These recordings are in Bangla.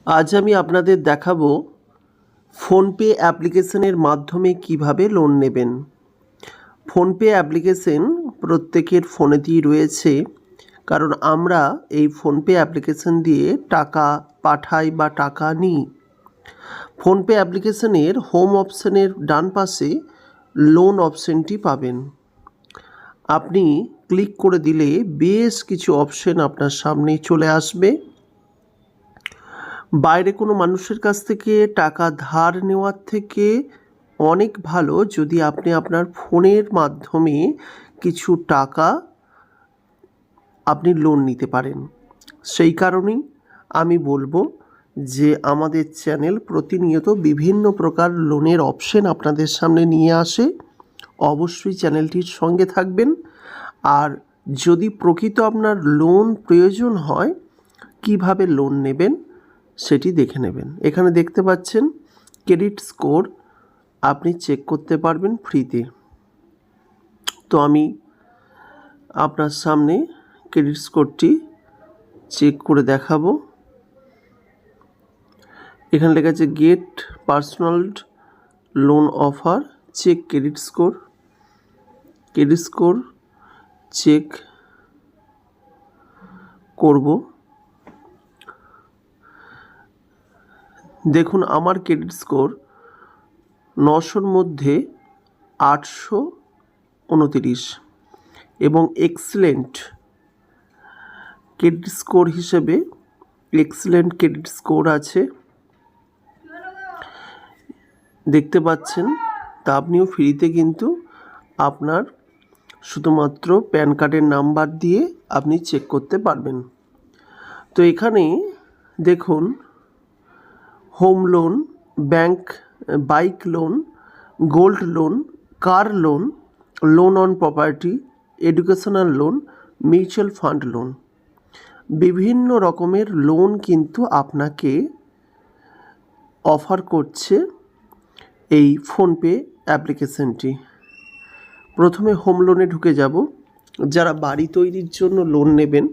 আজ আমি আপনাদের দেখাবো ফোনপে অ্যাপ্লিকেশনের মাধ্যমে কিভাবে লোন নেবেন। ফোনপে অ্যাপ্লিকেশন প্রত্যেকের ফোনেতেই রয়েছে, কারণ আমরা এই ফোনপে অ্যাপ্লিকেশন দিয়ে টাকা পাঠাই বা টাকা নিই। ফোনপে অ্যাপ্লিকেশনের হোম অপশানের ডান পাশে লোন অপশানটি পাবেন। আপনি ক্লিক করে দিলে বেশ কিছু অপশান আপনার সামনে চলে আসবে। বাইরে কোনো মানুষের কাছ থেকে টাকা ধার নেওয়ার থেকে অনেক ভালো যদি আপনি আপনার ফোনের মাধ্যমে কিছু টাকা আপনি লোন নিতে পারেন। সেই কারণেই আমি বলবো যে আমাদের চ্যানেল প্রতিনিয়ত বিভিন্ন প্রকার লোনের অপশন আপনাদের সামনে নিয়ে আসে। অবশ্যই চ্যানেলটির সঙ্গে থাকবেন। আর যদি প্রকৃত আপনার লোন প্রয়োজন হয়, কিভাবে লোন নেবেন সেটি দেখে নেবেন। এখানে দেখতে পাচ্ছেন ক্রেডিট স্কোর আপনি চেক করতে পারবেন ফ্রিতে। তো আমি আপনার সামনে ক্রেডিট স্কোরটি চেক করে দেখাবো। এখানে লেখা আছে get personal loan offer, check credit score. Credit score check করব। দেখুন আমার ক্রেডিট স্কোর 900-র মধ্যে 829 এবং এক্সেলেন্ট ক্রেডিট স্কোর হিসেবে এক্সেলেন্ট ক্রেডিট স্কোর আছে, দেখতে পাচ্ছেন। তা আপনিও ফ্রিতে কিন্তু আপনার শুধুমাত্র প্যান কার্ডের নাম্বার দিয়ে আপনি চেক করতে পারবেন। তো এখানে দেখুন home loan, bank, bike loan, gold loan, car loan, loan on property, educational loan, mutual fund loan, বিভিন্ন রকমের লোন কিন্তু আপনাকে অফার করছে এই ফোনপে অ্যাপ্লিকেশনটি। প্রথমে হোম লোনে ঢুকে যাব। যারা বাড়ি তৈরির জন্য লোন নেবেন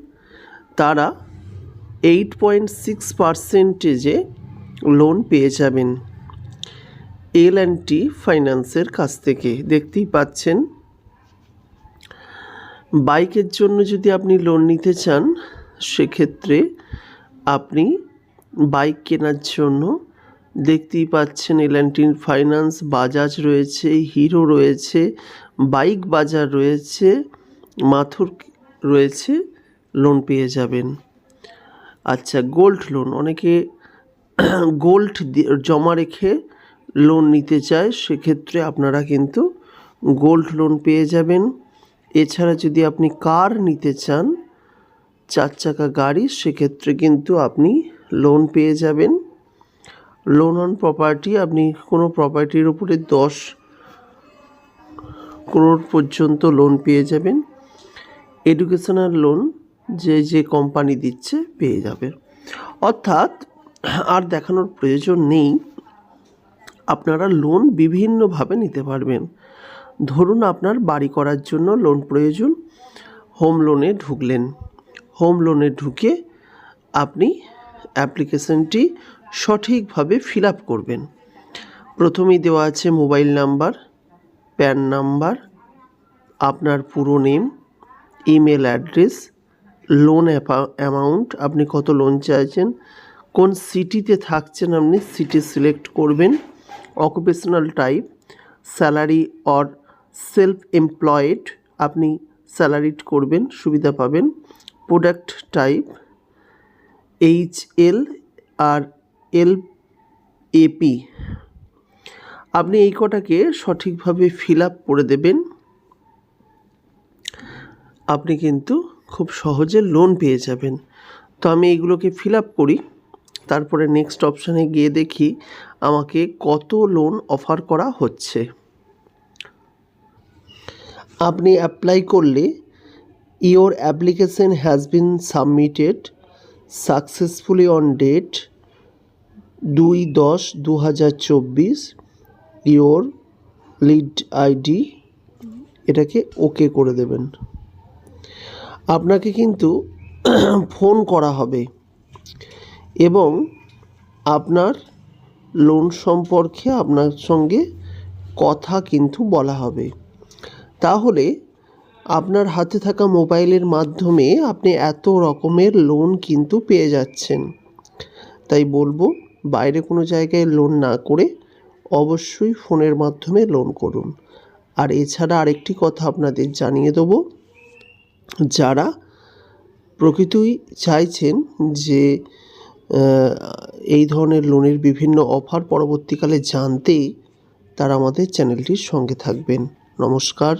তারা 8.6% লোন পেয়ে যাবেন L&T ফাইন্যান্সের কাছ থেকে। দেখতেই পাচ্ছেন। বাইকের জন্য যদি আপনি লোন নিতে চান, সেক্ষেত্রে আপনি বাইক কেনার জন্য দেখতেই পাচ্ছেন L&T ফাইন্যান্স, বাজাজ রয়েছে, হিরো রয়েছে, বাইক বাজার রয়েছে, মাথুর রয়েছে, লোন পেয়ে যাবেন। আচ্ছা, গোল্ড লোন, অনেকে গোল্ড জমা রেখে লোন নিতে চায়, সেক্ষেত্রে আপনারা কিন্তু গোল্ড লোন পেয়ে যাবেন। এছাড়া যদি আপনি কার নিতে চান, 4 চাকা গাড়ি, সেক্ষেত্রে কিন্তু আপনি লোন পেয়ে যাবেন। লোন অন প্রপার্টি, আপনি কোনো প্রপার্টির উপরে 10 crore পর্যন্ত লোন পেয়ে যাবেন। এডুকেশনাল লোন যে কোম্পানি দিচ্ছে পেয়ে যাবে। অর্থাৎ আর দেখানোর প্রয়োজন নেই, আপনারা লোন বিভিন্নভাবে নিতে পারবেন। ধরুন আপনার বাড়ি করার জন্য লোন প্রয়োজন, হোম লোনে ঢুকলেন। হোম লোনে ঢুকে আপনি অ্যাপ্লিকেশনটি সঠিকভাবে ফিল আপ করবেন। প্রথমেই দেওয়া আছে মোবাইল নাম্বার, প্যান নাম্বার, আপনার পুরো name, email address, loan amount, আপনি কত লোন চাইছেন, কোন সিটিতে থাকছেন আপনি সিটি সিলেক্ট করবেন, occupational type, salary or self employed, আপনি স্যালারিড করবেন, সুবিধা পাবেন। প্রোডাক্ট টাইপ HL আর LAP, আপনি এই কটাকে সঠিকভাবে ফিল আপ করে দেবেন। আপনি কিন্তু খুব সহজে লোন পেয়ে যাবেন। তো আমি এইগুলোকে ফিল আপ করি, তারপরে নেক্সট অপশানে গিয়ে দেখি আমাকে কত লোন অফার করা হচ্ছে। আপনি অ্যাপ্লাই করলে your application has been submitted successfully on date 2/10/2024, your lead ID, এটাকে ওকে করে দেবেন। আপনাকে কিন্তু ফোন করা হবে এবং আপনার লোন সম্পর্কে আপনার সঙ্গে কথা কিন্তু বলা হবে। তাহলে আপনার হাতে থাকা মোবাইলের মাধ্যমে আপনি এত রকমের লোন কিন্তু পেয়ে যাচ্ছেন। তাই বলবো, বাইরে কোনো জায়গায় লোন না করে অবশ্যই ফোনের মাধ্যমে লোন করুন। আর এছাড়া আরেকটি কথা আপনাদের জানিয়ে দেবো, যারা প্রকৃতই চাইছেন যে এই ধরনের লোনের বিভিন্ন অফার পরবর্তীকালে জানতে, তারা আমাদের চ্যানেলটির সঙ্গে থাকবেন। নমস্কার।